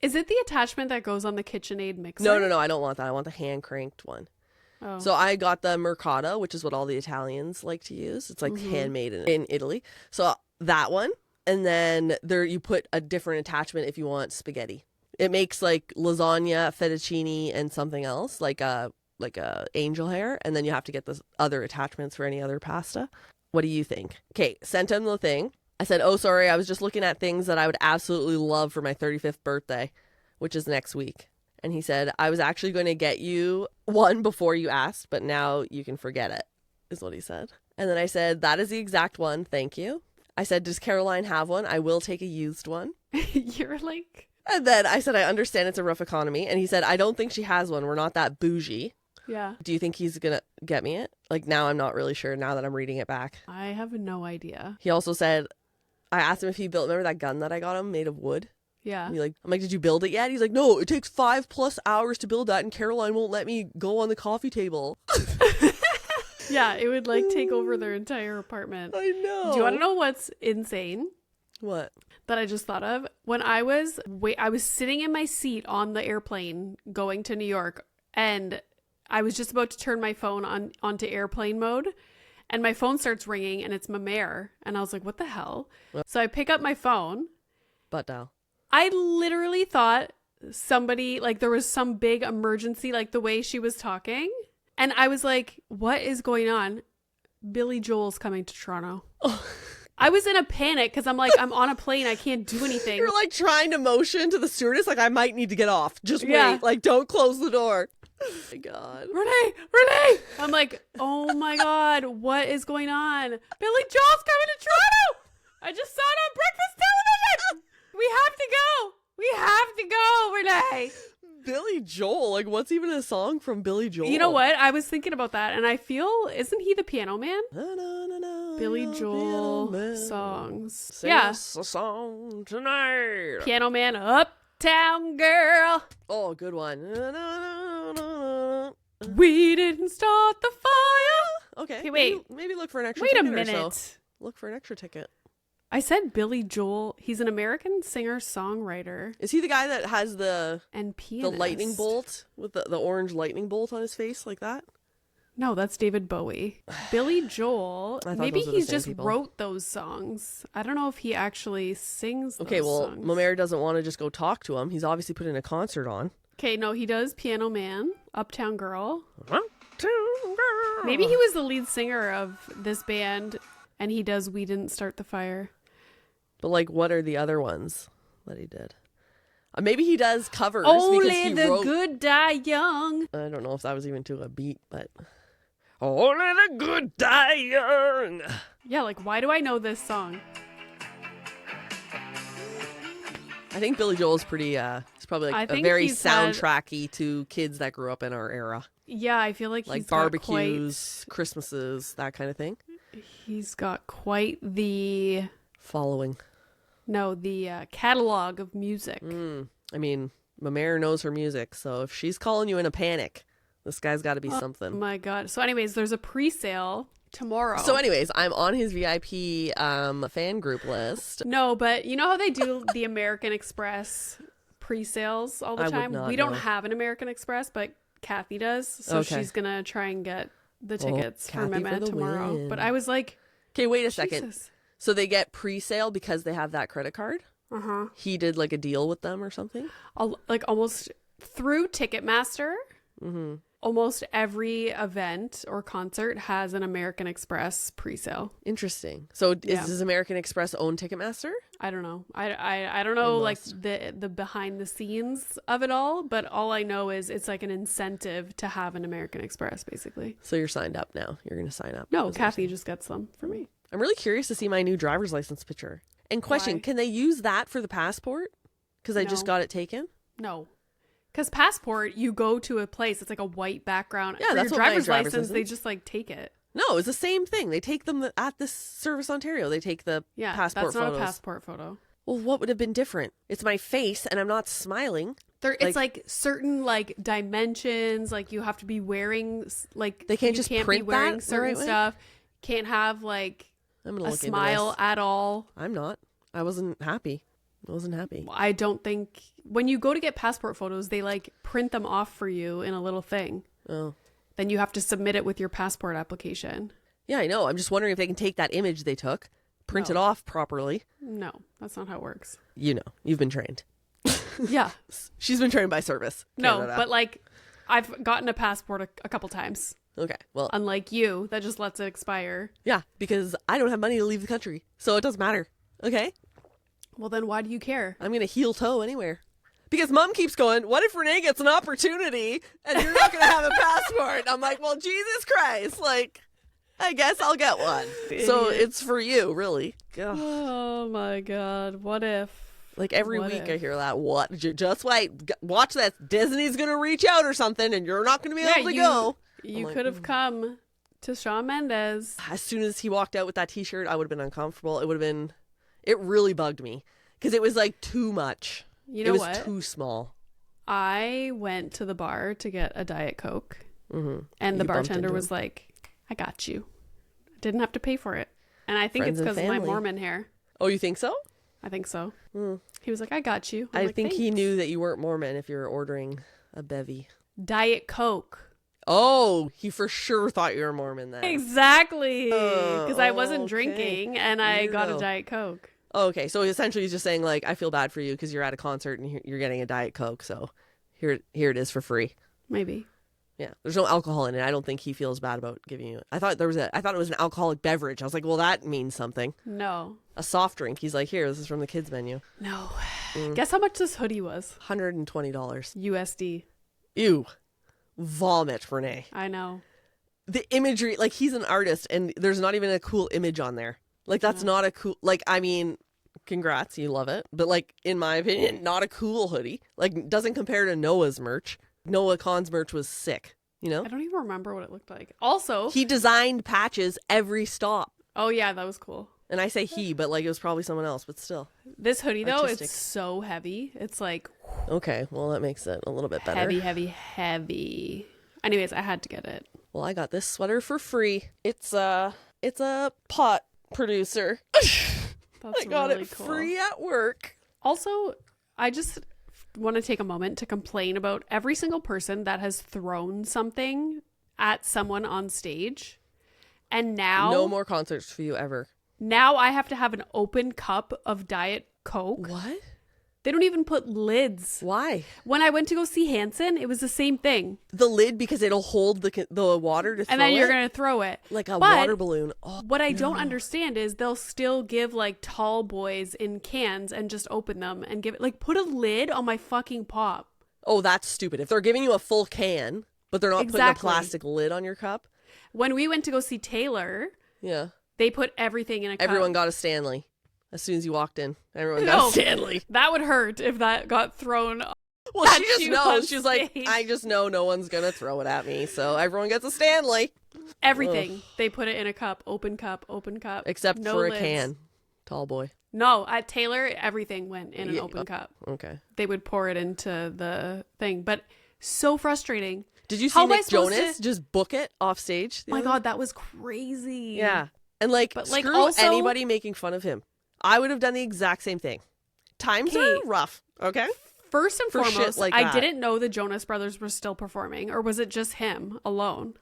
Is it the attachment that goes on the KitchenAid mixer? No. I don't want that. I want the hand cranked one. Oh. So I got the Mercata, which is what all the Italians like to use. It's like handmade in Italy. So that one. And then there you put a different attachment if you want spaghetti. It makes like lasagna, fettuccine, and something else, like a angel hair. And then you have to get the other attachments for any other pasta. What do you think? Okay, sent him the thing. I said, oh, sorry, I was just looking at things that I would absolutely love for my 35th birthday, which is next week. And he said, I was actually going to get you one before you asked, but now you can forget it, is what he said. And then I said, that is the exact one. Thank you. I said, does Caroline have one? I will take a used one. You're like... And then I said, I understand it's a rough economy. And he said, I don't think she has one. We're not that bougie. Yeah. Do you think he's going to get me it? Like, now I'm not really sure now that I'm reading it back. I have no idea. He also said, I asked him if he built, remember that gun that I got him made of wood? Yeah. I'm like, did you build it yet? He's like, no, it takes 5+ hours to build that, and Caroline won't let me go on the coffee table. Yeah, it would like take over their entire apartment. I know. Do you want to know what's insane? What? That I just thought of? When I was sitting in my seat on the airplane going to New York, and I was just about to turn my phone onto airplane mode, and my phone starts ringing, and it's my mare, and I was like, what the hell? So I pick up my phone. Butt dial. I literally thought somebody, like there was some big emergency, like the way she was talking. And I was like, what is going on? Billy Joel's coming to Toronto. I was in a panic because I'm like, I'm on a plane. I can't do anything. You're like trying to motion to the stewardess, like, I might need to get off. Just Yeah. wait. Like, don't close the door. Oh my God. Renee! I'm like, oh my God, what is going on? Billy Joel's coming to Toronto! I just saw it on breakfast television! We have to go, Renee! Billy Joel? Like, what's even a song from Billy Joel? You know what? I was thinking about that, and I feel, isn't he the piano man? Billy Joel songs. Sing Yeah. us a song tonight. Piano man, Uptown Girl. Oh, good one. We didn't start the fire. Okay. Okay, wait. Maybe look for an extra Wait a ticket or so. minute. Look for an extra ticket. I said Billy Joel. He's an American singer-songwriter Is he the guy that has the and pianist. lightning bolt with the orange lightning bolt on his face like that? No, that's David Bowie. Billy Joel. I thought Maybe those were the he same just people. wrote those songs. I don't know if he actually sings those Okay, well, songs. Momer doesn't want to just go talk to him. He's obviously putting a concert on. Okay, no, he does Piano Man. Uptown Girl. Uptown Girl. Maybe he was the lead singer of this band and he does We Didn't Start the Fire. But like, what are the other ones that he did? Maybe he does covers. Only because he the wrote... good die young. I don't know if that was even to a beat, but... Only the good die young. Yeah, like, why do I know this song? I think Billy Joel's pretty, he's probably like a very soundtracky to kids that grew up in our era. Yeah, I feel like he's barbecues, Christmases, that kind of thing. He's got quite the... following. No, the catalog of music. I mean, my mare knows her music, so if she's calling you in a panic, this guy's got to be something. Oh my God. So anyways, there's a pre-sale tomorrow. So anyways, I'm on his VIP fan group list. No, but you know how they do the American Express pre-sales all the time? We don't have an American Express, but Kathy does. So she's going to try and get the tickets for Mehmet tomorrow. Win. But I was like... Okay, wait a second. So they get pre-sale because they have that credit card? Uh-huh. He did like a deal with them or something? Like almost through Ticketmaster. Mm-hmm. Almost every event or concert has an American Express pre-sale. Interesting. So does American Express own Ticketmaster? I don't know. I don't know like the behind the scenes of it all, but all I know is it's like an incentive to have an American Express basically. So you're signed up now. You're going to sign up. No, Kathy just gets them for me. I'm really curious to see my new driver's license picture. And question, can they use that for the passport? Because I just got it taken? No. Because passport, you go to a place, it's like a white background. Yeah, for that's your what driver's my driver's license. license. They just like take it. No, it's the same thing. They take them at this Service Ontario. They take the passport photos. That's not a passport photo. Well, what would have been different? It's my face and I'm not smiling. It's like certain like dimensions, like you have to be wearing like they can't be wearing certain stuff. Can't have like a smile at all. I'm not. I wasn't happy. I don't think when you go to get passport photos, they like print them off for you in a little thing. Oh. Then you have to submit it with your passport application. Yeah, I know. I'm just wondering if they can take that image they took, print it off properly. No, that's not how it works. You know, you've been trained. Yeah. She's been trained by Service Canada. No, but like I've gotten a passport a couple times. Okay, well. Unlike you, that just lets it expire. Yeah, because I don't have money to leave the country, so it doesn't matter. Okay? Well, then why do you care? I'm going to heel toe anywhere. Because Mom keeps going, what if Renee gets an opportunity and you're not going to have a passport? I'm like, well, Jesus Christ. Like, I guess I'll get one. So it's for you, really. Ugh. Oh, my God. What if? Like every week I hear that. What? Just wait. Watch that. Disney's going to reach out or something and you're not going to be able to go. You could have come to Shawn Mendes. As soon as he walked out with that t-shirt, I would have been uncomfortable. It really bugged me because it was like too much. You know what? It was too small. I went to the bar to get a Diet Coke and the bartender was like, I got you. I didn't have to pay for it. And I think it's because of my Mormon hair. Oh, you think so? I think so. He was like, I got you. I think he knew that you weren't Mormon if you were ordering a bevy. Diet Coke. Oh, he for sure thought you were Mormon then. Exactly. Because I wasn't drinking and I got a Diet Coke. Okay, so essentially he's just saying like, I feel bad for you because you're at a concert and you're getting a Diet Coke, so here it is for free. Maybe. Yeah, there's no alcohol in it. I don't think he feels bad about giving you it. I thought it was an alcoholic beverage. I was like, well, that means something. No. A soft drink. He's like, here, this is from the kids menu. No. Guess how much this hoodie was? $120. USD. Ew. Vomit, Renee. I know. The imagery, like he's an artist and there's not even a cool image on there. Like that's not a cool, like, I mean, congrats, you love it. But like, in my opinion, not a cool hoodie. Like doesn't compare to Noah's merch. Noah Khan's merch was sick, you know? I don't even remember what it looked like. Also, he designed patches every stop. Oh yeah, that was cool. And I say he, but like it was probably someone else, but still. This hoodie though, it's so heavy. It's like okay, well that makes it a little bit better. Heavy. Anyways, I had to get it. Well, I got this sweater for free. It's a pot producer. I got really it cool. free at work. Also, I just want to take a moment to complain about every single person that has thrown something at someone on stage. And now no more concerts for you ever. Now I have to have an open cup of Diet Coke. What? They don't even put lids. Why? When I went to go see Hanson, it was the same thing. The lid, because it'll hold the water to throw it? And then you're going to throw it. Like a water balloon. Oh, what I don't understand is they'll still give like tall boys in cans and just open them and give it, like, put a lid on my fucking pop. Oh, that's stupid. If they're giving you a full can, but they're not putting a plastic lid on your cup. When we went to go see Taylor, yeah, they put everything in a cup. Everyone got a Stanley. As soon as you walked in, everyone got a Stanley. That would hurt if that got thrown. Well, she just knows. She's like, I just know no one's going to throw it at me. So everyone gets a Stanley. Everything. Ugh. They put it in a cup. Open cup. Open cup. Except for lids. A can. Tall boy. No, at Taylor, everything went in an open cup. Okay. They would pour it into the thing. But so frustrating. Did you see Nick Jonas just book it off stage? Oh my God, that was crazy. Yeah. And screw also, anybody making fun of him. I would have done the exact same thing. Times are rough, okay? First and foremost, I didn't know the Jonas Brothers were still performing, or was it just him alone?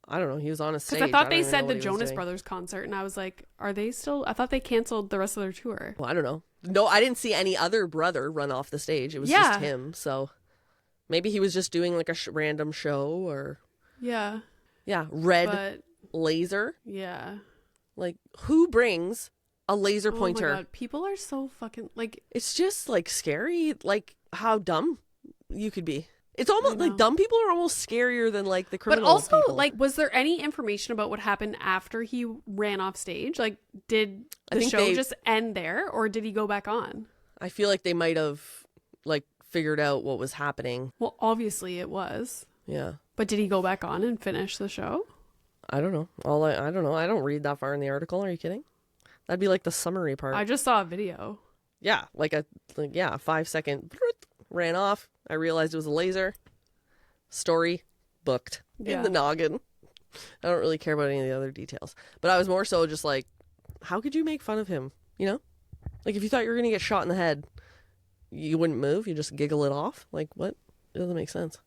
I don't know. He was on a stage. Because I thought they said the Jonas Brothers concert, and I was like, are they still? I thought they canceled the rest of their tour. Well, I don't know. No, I didn't see any other brother run off the stage. It was just him. So maybe he was just doing like a random show or... Yeah. Yeah. Red laser. Yeah. Like, who brings a laser pointer? Oh my God. People are so fucking like... It's just like scary, like how dumb you could be. It's almost like dumb people are almost scarier than like the criminal people. But also, like, was there any information about what happened after he ran off stage? Like, did the show just end there, or did he go back on? I feel like they might have like figured out what was happening. Well, obviously it was. Yeah. But did he go back on and finish the show? I don't know. I don't know. I don't read that far in the article. Are you kidding? That'd be like the summary part. I just saw a video. Yeah, like a 5-second ran off. I realized it was a laser. Story booked in the noggin. I don't really care about any of the other details. But I was more so just like, how could you make fun of him? You know? Like, if you thought you were going to get shot in the head, you wouldn't move. You just giggle it off. Like, what? It doesn't make sense.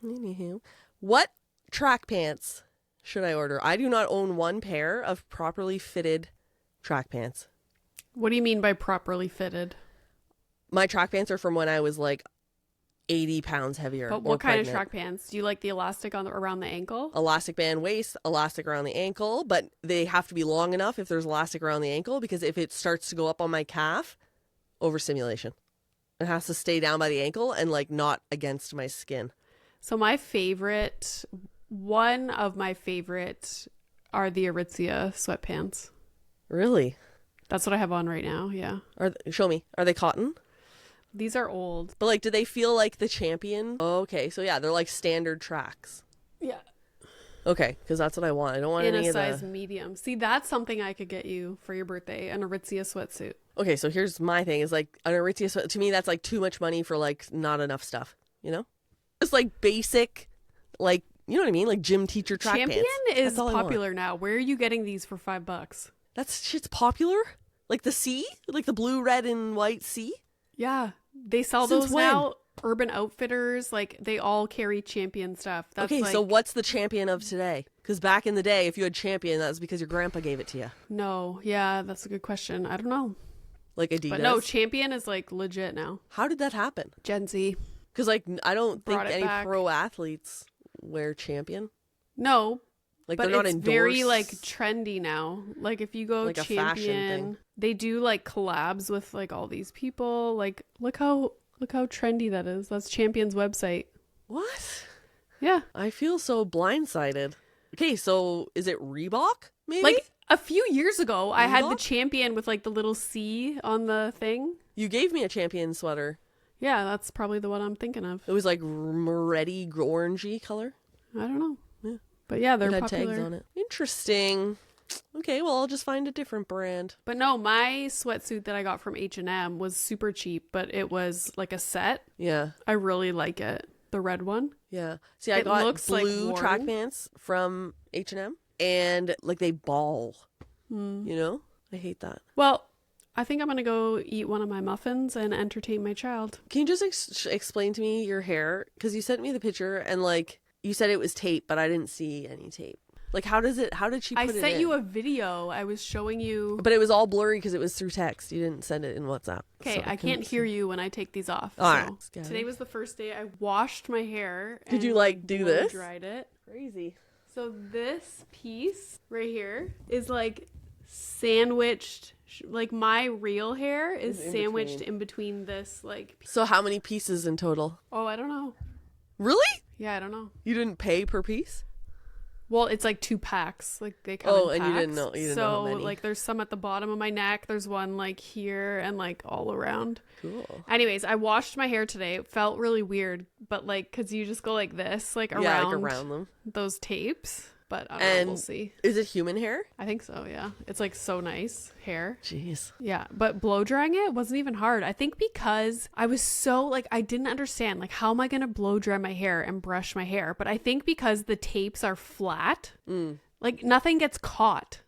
Anywho. What track pants should I order? I do not own one pair of properly fitted track pants. What do you mean by properly fitted? My track pants are from when I was like 80 pounds heavier. But what kind of track pants? Do you like the elastic around the ankle? Elastic band waist, elastic around the ankle, but they have to be long enough if there's elastic around the ankle, because if it starts to go up on my calf, overstimulation. It has to stay down by the ankle and like not against my skin. So one of my favorite are the Aritzia sweatpants. Really? That's what I have on right now, yeah. Show me. Are they cotton? These are old. But like, do they feel like the Champion? Oh, okay, so yeah, they're like standard tracks. Yeah. Okay, because that's what I want. I don't want any of the... In a size medium. See, that's something I could get you for your birthday, an Aritzia sweatsuit. Okay, so here's my thing, is like, an Aritzia sweat, to me, that's like too much money for like not enough stuff, you know? Just like basic, like, you know what I mean? Like gym teacher track pants. Champion is popular now. Where are you getting these for $5? That shit's popular? Like the C? Like the blue, red, and white C? Yeah. They sell those now. Urban Outfitters, like, they all carry Champion stuff. That's okay, so what's the Champion of today? Because back in the day, if you had Champion, that was because your grandpa gave it to you. No. Yeah, that's a good question. I don't know. Like Adidas? But no, Champion is like legit now. How did that happen? Gen Z. Because like, I don't think any pro athletes wear Champion. No. Like, but they're not it's endorsed. Very like trendy now. Like, if you go like Champion, a fashion thing. They do like collabs with like all these people. Like, look how trendy that is. That's Champion's website. What? Yeah. I feel so blindsided. Okay, so is it Reebok? Maybe like a few years ago, I had the Champion with like the little C on the thing. You gave me a Champion sweater. Yeah, that's probably the one I'm thinking of. It was like reddy, orangey color. I don't know. Yeah. But yeah, they're popular. Tags on it. Interesting. Okay, well, I'll just find a different brand. But no, my sweatsuit that I got from H&M was super cheap, but it was like a set. Yeah. I really like it. The red one. Yeah. See, I got blue track pants from H&M, and like they ball. You know? I hate that. Well, I think I'm going to go eat one of my muffins and entertain my child. Can you just explain to me your hair? Because you sent me the picture and like you said it was tape, but I didn't see any tape. Like, how did she put it in? I sent you a video. I was showing you. But it was all blurry because it was through text. You didn't send it in WhatsApp. Okay, So I can't hear you when I take these off. All right. Today was the first day I washed my hair. Did you like do this? Dried it. Crazy. So this piece right here is like sandwiched. Like my real hair is sandwiched in between this like. So how many pieces in total? Oh, I don't know. Really? Yeah, I don't know. You didn't pay per piece? Well, it's like 2 packs. Like they come in packs. And you didn't know. How many. Like there's some at the bottom of my neck. There's one like here and like all around. Cool. Anyways, I washed my hair today. It felt really weird, but like because you just go like this, like around them. Those tapes. But I don't know, we'll see. Is it human hair? I think so, yeah. It's like so nice hair. Jeez. Yeah, but blow drying it wasn't even hard. I think because I was so like, I didn't understand like how am I going to blow dry my hair and brush my hair? But I think because the tapes are flat, like nothing gets caught.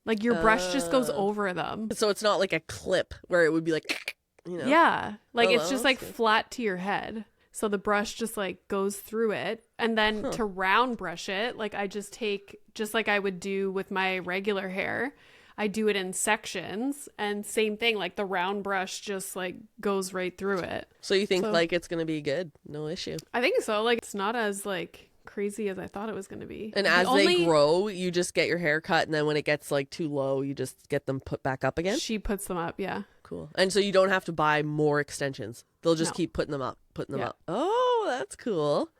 Like your brush just goes over them. So it's not like a clip where it would be like, Yeah, like it's just like flat to your head. So the brush just like goes through it. And then to round brush it, like I just take, just like I would do with my regular hair, I do it in sections. And same thing, like the round brush just like goes right through it. So you think like it's going to be good? No issue. I think so. Like it's not as like crazy as I thought it was going to be. And as they grow, you just get your hair cut. And then when it gets like too low, you just get them put back up again? She puts them up, yeah. Cool. And so you don't have to buy more extensions. They'll just keep putting them up. Oh, that's cool.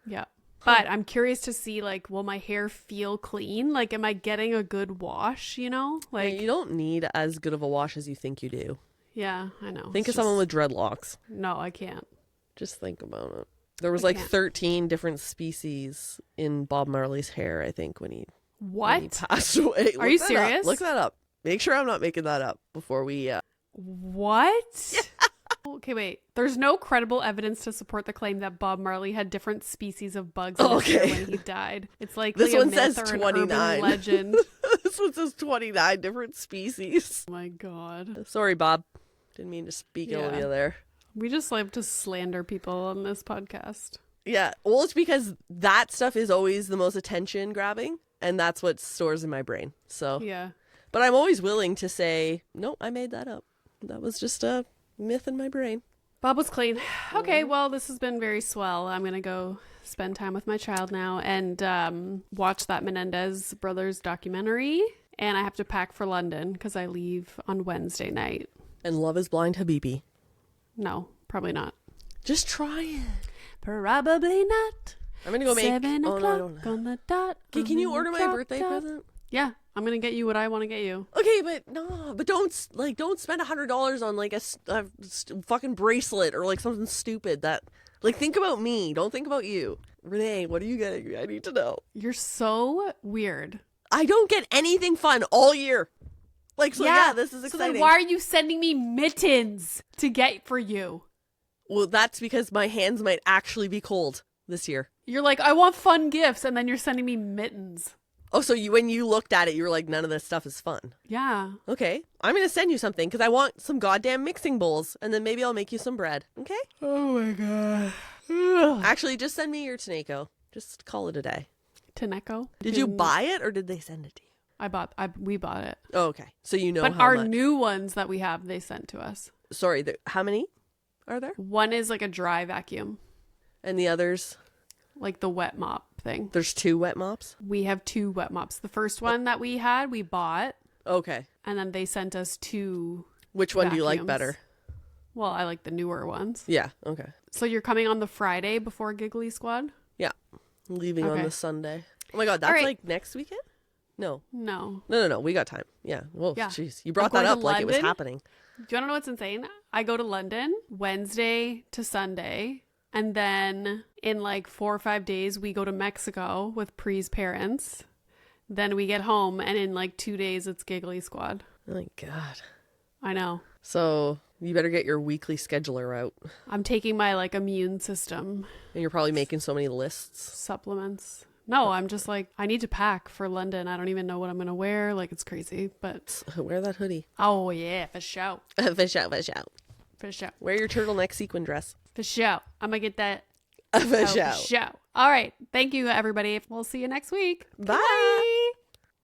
Yeah. But I'm curious to see, like, will my hair feel clean? Like, am I getting a good wash, you know? Like, you don't need as good of a wash as you think you do. Yeah, I know. Think of someone with dreadlocks. No, I can't. Just think about it. There was like 13 different species in Bob Marley's hair, I think, when he passed away. Are you serious? Look that up. Make sure I'm not making that up before we... What? Okay, wait. There's no credible evidence to support the claim that Bob Marley had different species of bugs in his hair when he died. It's like this a one myth says or 29 an urban legend. This one says 29 different species. Oh my god. Sorry, Bob. Didn't mean to speak ill of you there. We just like to slander people on this podcast. Yeah. Well, it's because that stuff is always the most attention grabbing, and that's what stores in my brain. So yeah. But I'm always willing to say, no, I made that up. That was just a myth in my brain. Bob was clean. Okay, well, this has been very swell. I'm going to go spend time with my child now and watch that Menendez brothers documentary. And I have to pack for London because I leave on Wednesday night. And Love is Blind Habibi. No, probably not. Just try it. Probably not. I'm going to go make... 7 o'clock on the dot. Okay, can you order my birthday present? Yeah, I'm going to get you what I want to get you. Okay, but don't spend $100 on like a fucking bracelet or like something stupid that, like, think about me. Don't think about you. Renee, what are you getting? I need to know. You're so weird. I don't get anything fun all year. Like, so yeah, this is exciting. So then why are you sending me mittens to get for you? Well, that's because my hands might actually be cold this year. You're like, I want fun gifts, and then you're sending me mittens. Oh, so when you looked at it, you were like, none of this stuff is fun. Yeah. Okay. I'm going to send you something because I want some goddamn mixing bowls, and then maybe I'll make you some bread. Okay? Oh my god. Actually, just send me your Taneko. Just call it a day. Taneko? Did you buy it or did they send it to you? We bought it. Oh, okay. So you know but how our much. new ones that we have, they sent to us. Sorry, how many are there? One is like a dry vacuum. And the others? Like the wet mop thing. There's 2 wet mops? We have 2 wet mops. The first one that we had, we bought. Okay. And then they sent us 2 Which one vacuums. do you like better? Well, I like the newer ones. Yeah, okay. So you're coming on the Friday before Giggly Squad? Yeah. I'm leaving on the Sunday. Oh my god, that's like next weekend? No. No. We got time. Yeah. Whoa, yeah. Jeez. You brought that up like it was happening. Do you want to know what's insane? I go to London Wednesday to Sunday. And then in like 4 or 5 days, we go to Mexico with Pre's parents. Then we get home, and in like 2 days, it's Giggly Squad. Oh my god. I know. So you better get your weekly scheduler out. I'm taking my like immune system. And you're probably making so many lists. Supplements. No, I'm just like, I need to pack for London. I don't even know what I'm going to wear. Like, it's crazy, but... Wear that hoodie. Oh, yeah, for sure. For sure. For sure. Wear your turtleneck sequin dress. For sure. I'm going to get that. For sure. For sure. All right. Thank you, everybody. We'll see you next week. Bye.